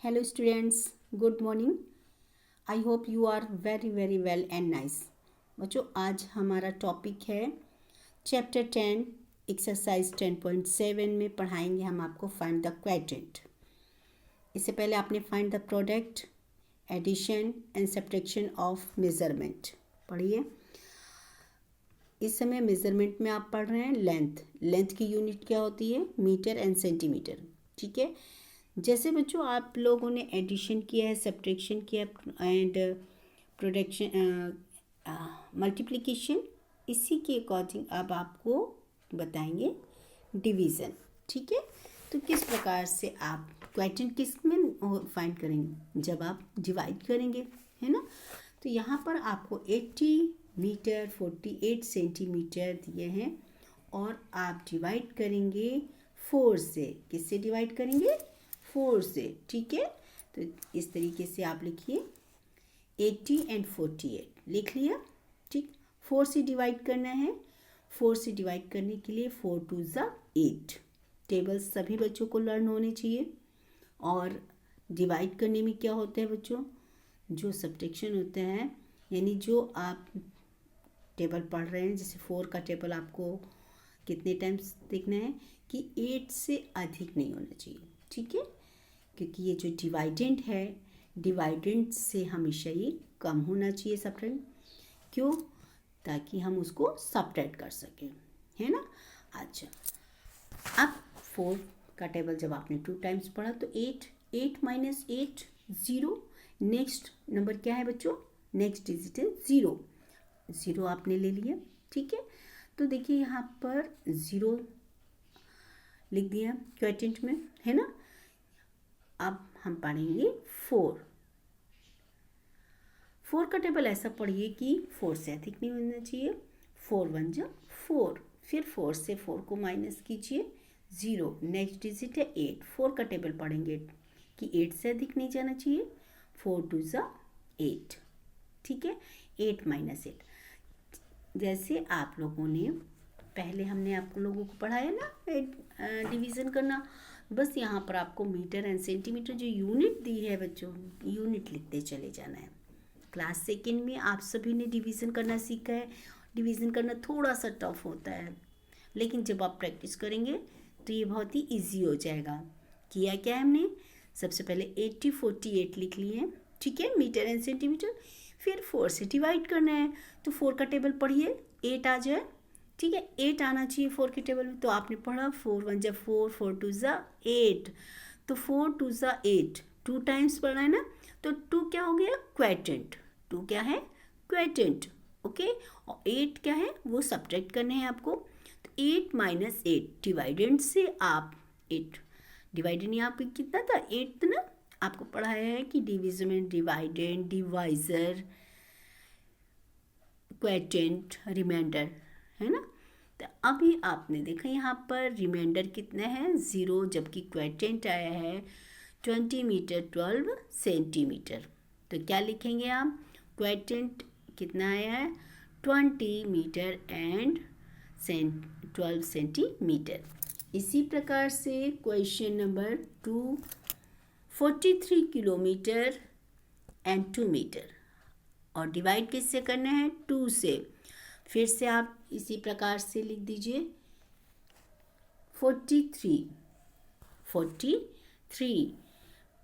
Hello students, good morning. I hope you are very well and nice. बच्चों आज हमारा topic है chapter 10 exercise 10.7 में पढ़ाएंगे हम आपको फाइंड द क्वाड्रेंट। इससे पहले आपने find the product, addition and subtraction of measurement पढ़िए। इस समय मेजरमेंट में आप पढ़ रहे हैं लेंथ की यूनिट क्या होती है? Metre and centimetre. ठीक है, जैसे बच्चों आप लोगों ने एडिशन किया है, सब्ट्रैक्शन किया है एंड प्रोडक्शन मल्टीप्लिकेशन, इसी के अकॉर्डिंग अब आपको बताएंगे डिवीज़न। ठीक है, तो किस प्रकार से आप क्वाड्रेंट किस में फाइंड करेंगे? जब आप डिवाइड करेंगे, है ना। तो यहाँ पर आपको 80 मीटर 48 सेंटीमीटर दिए हैं और आप डिवाइड करेंगे 4 से। किससे डिवाइड करेंगे? 4 से। ठीक है, तो इस तरीके से आप लिखिए 80 एंड 48 लिख लिया। ठीक, 4 से डिवाइड करना है। 4 से डिवाइड करने के लिए 4 2 ज़ा 8। टेबल्स सभी बच्चों को लर्न होने चाहिए। और डिवाइड करने में क्या होता है बच्चों? जो सब्ट्रैक्शन होता है, यानी जो आप टेबल पढ़ रहे हैं, जैसे 4 का टेबल आपको कितने टाइम्स देखना है कि 8 से अधिक नहीं होना चाहिए। ठीक है, क्योंकि ये जो डिवाइडेंट है, डिवाइडेंट से हमेशा ये कम होना चाहिए सब्ट्रैक्ट। क्यों? ताकि हम उसको सब्ट्रैक्ट कर सकें, है ना। अच्छा, अब 4 का टेबल जब आपने 2 टाइम्स पढ़ा तो 8 माइनस 8 0। नेक्स्ट नंबर क्या है बच्चों? नेक्स्ट डिजिट है 0 आपने ले लिया। ठीक है, तो देखिए यहाँ पर 0 लिख दिया क्वोटिएंट में, है ना। अब हम पढ़ेंगे 4 का टेबल ऐसा पढ़िए कि 4 से अधिक नहीं होना चाहिए। 4 1 जा 4, फिर 4 से 4 को माइनस कीजिए 0। नेक्स्ट डिजिट है 8। 4 का टेबल पढ़ेंगे कि 8 से अधिक नहीं जाना चाहिए। 4 2 जा 8। ठीक है, 8 माइनस 8। जैसे आप लोगों ने पहले हमने आप लोगों को पढ़ाया ना डिवीज़न करना, बस यहाँ पर आपको मीटर एंड सेंटीमीटर जो यूनिट दी है बच्चों, यूनिट लिखते चले जाना है। क्लास सेकेंड में आप सभी ने डिवीज़न करना सीखा है। डिवीज़न करना थोड़ा सा टफ होता है, लेकिन जब आप प्रैक्टिस करेंगे तो ये बहुत ही ईजी हो जाएगा। किया क्या है हमने? सबसे पहले 80 48 लिख लिए। ठीक है, मीटर एंड सेंटीमीटर। फिर 4 से डिवाइड करना है, तो 4 का टेबल पढ़िए 8 आ जाए। ठीक है, 8 आना चाहिए 4 के टेबल में। तो आपने पढ़ा 4 1 जा 4, 4 2 जा 8। तो 4 2 जा 8 2 टाइम्स पढ़ना है ना, तो 2 क्या हो गया? क्वाड्रेंट। 2 क्या है? क्वाड्रेंट। ओके, और 8 क्या है? वो सब्ट्रैक्ट करने हैं आपको। तो 8 माइनस 8 डिवाइडेंट से आप 8 डिवाइडेंट यहाँ पे कितना था? 8 ना। आपको पढ़ाया है कि डिवीजन में डिवाइडेंट, डिवाइजर, क्वाड्रेंट, रिमाइंडर, है ना। तो अभी आपने देखा यहाँ पर रिमाइंडर कितना है? 0, जबकि क्वाड्रेंट आया है 20 मीटर 12 सेंटीमीटर। तो क्या लिखेंगे आप? क्वाड्रेंट कितना आया है? 20 मीटर एंड 12 सेंटीमीटर। इसी प्रकार से question number 2, 43 kilometre and 2 metre. और डिवाइड किससे करना है? 2 से। फिर से आप इसी प्रकार से लिख दीजिए 43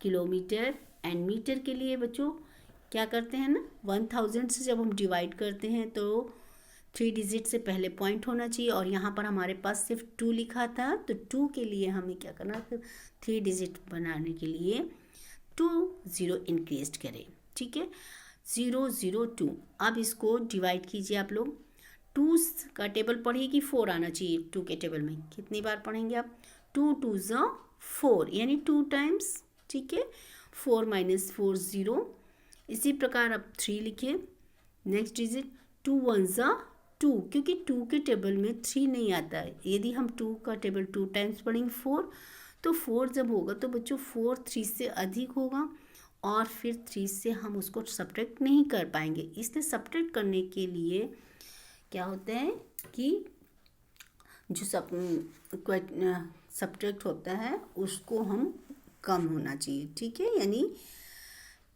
किलोमीटर एंड मीटर के लिए बच्चों क्या करते हैं ना, 1000 से जब हम डिवाइड करते हैं तो 3 डिजिट से पहले पॉइंट होना चाहिए। और यहाँ पर हमारे पास सिर्फ 2 लिखा था, तो 2 के लिए हमें क्या करना, 3 डिजिट बनाने के लिए 2 0 इंक्रीज करें। ठीक है, 0 0 2। अब इसको डिवाइड कीजिए आप लोग। 2 का टेबल पढ़िए कि 4 आना चाहिए 2 के टेबल में। कितनी बार पढ़ेंगे आप? 2 2 ज़ा 4, यानी 2 टाइम्स। ठीक है, 4 माइनस 4 0। इसी प्रकार अब 3 लिखिए। नेक्स्ट डिजिट 2 1 ज़ा 2, क्योंकि 2 के टेबल में 3 नहीं आता है। यदि हम 2 का टेबल 2 टाइम्स पढ़ेंगे 4, तो 4 जब होगा तो बच्चों 4 3 से अधिक होगा, और फिर 3 से हम उसको सब्ट्रैक्ट नहीं कर पाएंगे। इसलिए सब्ट्रैक्ट करने के लिए क्या होता है कि जो सब्ट्रैक्ट होता है उसको हम कम होना चाहिए, ठीक है, यानी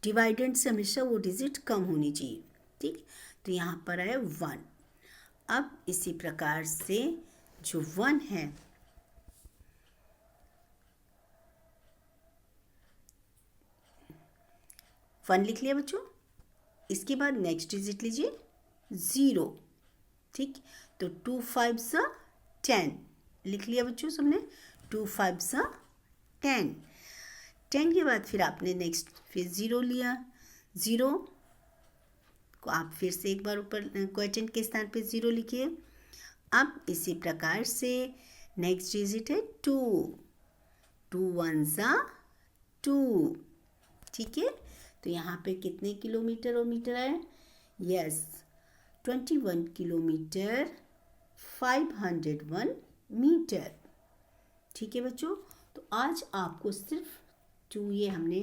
डिवाइडेंड से हमेशा वो डिजिट कम होनी चाहिए, ठीक। तो यहाँ पर है 1। अब इसी प्रकार से जो 1 है, वन लिख लिया बच्चों। इसके बाद नेक्स्ट डिजिट लीजिए 0, ठीक। तो 2 5 10 लिख लिया बच्चों सबने। 2 5 10। 10 के बाद फिर आपने नेक्स्ट फिर 0 लिया। 0 को आप फिर से एक बार ऊपर क्वोटिएंट के स्थान पे 0 लिखिए। अब इसी प्रकार से नेक्स्ट डिजिट है 2। 2 1 2, ठीक है। तो यहाँ पे कितने किलोमीटर और मीटर है? यस, 21 किलोमीटर 501 मीटर, ठीक है बच्चों। तो आज आपको सिर्फ 2 ये हमने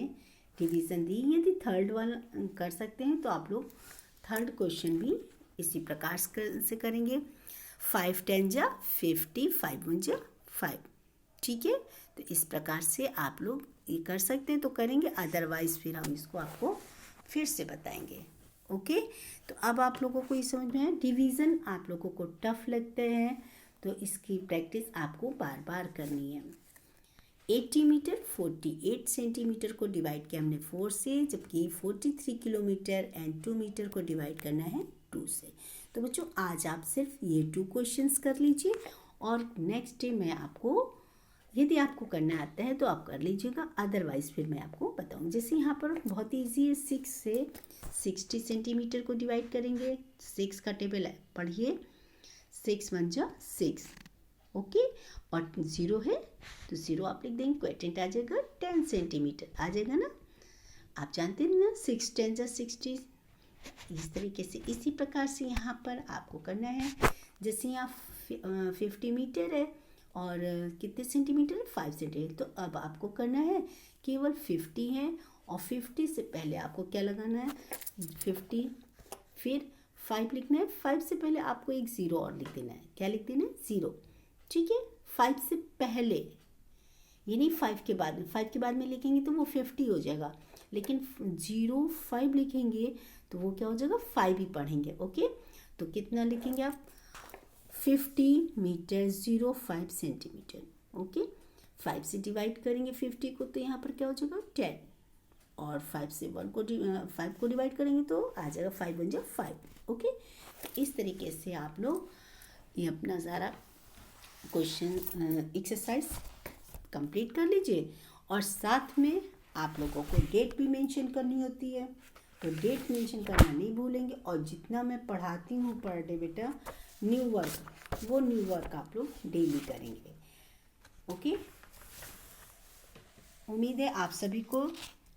डिवीज़न दी। यदि थर्ड वाला कर सकते हैं तो आप लोग थर्ड क्वेश्चन भी इसी प्रकार से करेंगे। 5 10 50, 5 1 5, ठीक है। तो इस प्रकार से आप लोग ये कर सकते हैं तो करेंगे, अदरवाइज़ फिर हम इसको आपको फिर से बताएंगे। ओके, तो अब आप लोगों को ये समझ में आया। डिवीज़न आप लोगों को टफ लगते हैं तो इसकी प्रैक्टिस आपको बार बार करनी है। 80 मीटर 48 सेंटीमीटर को डिवाइड किया हमने 4 से, जबकि 43 किलोमीटर एंड 2 मीटर को डिवाइड करना है 2 से। तो बच्चों आज आप सिर्फ ये 2 क्वेश्चंस कर लीजिए और नेक्स्ट डे मैं आपको, यदि आपको करना आता है तो आप कर लीजिएगा, अदरवाइज़ फिर मैं आपको बताऊँ। जैसे यहाँ पर बहुत ही ईजी है, 6 से 60 सेंटीमीटर को डिवाइड करेंगे। 6 का टेबल है, पढ़िए। 6 1 6, ओके। और 0 है तो 0 आप लिख देंगे, क्वोटिएंट आ जाएगा 10 सेंटीमीटर आ जाएगा ना। आप जानते हैं ना 6 10 60। इस तरीके से इसी प्रकार से यहाँ पर आपको करना है। जैसे यहाँ 50 मीटर है और कितने सेंटीमीटर है? 5 सेंटीमीटर। तो अब आपको करना है केवल 50 है और 50 से पहले आपको क्या लगाना है? 50, फिर 5 लिखना है। 5 से पहले आपको एक 0 और लिख देना है। क्या लिख देना है? 0, ठीक है। 5 से पहले, ये नहीं 5 के बाद में। 5 के बाद में लिखेंगे तो वो 50 हो जाएगा, लेकिन 0 5 लिखेंगे तो वो क्या हो जाएगा? 5 ही पढ़ेंगे, ओके। तो कितना लिखेंगे आप? 50 मीटर 05 सेंटीमीटर, ओके। 5 से डिवाइड करेंगे 50 को तो यहाँ पर क्या हो जाएगा? 10, और 5 से 5 को डिवाइड करेंगे तो आ जाएगा 5 1 5, ओके। तो इस तरीके से आप लोग ये अपना सारा क्वेश्चन एक्सरसाइज कंप्लीट कर लीजिए। और साथ में आप लोगों को डेट भी मेंशन करनी होती है, तो डेट मेंशन करना नहीं भूलेंगे। और जितना मैं पढ़ाती हूँ पर डे बेटा न्यू वर्क, वो न्यू वर्क आप लोग डेली करेंगे, ओके। उम्मीद है आप सभी को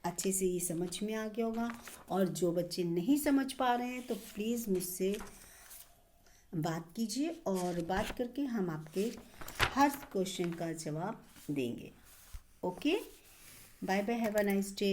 अच्छे से ये समझ में आ गया होगा। और जो बच्चे नहीं समझ पा रहे हैं तो प्लीज़ मुझसे बात कीजिए और बात करके हम आपके हर क्वेश्चन का जवाब देंगे, okay. Bye bye, have a nice day.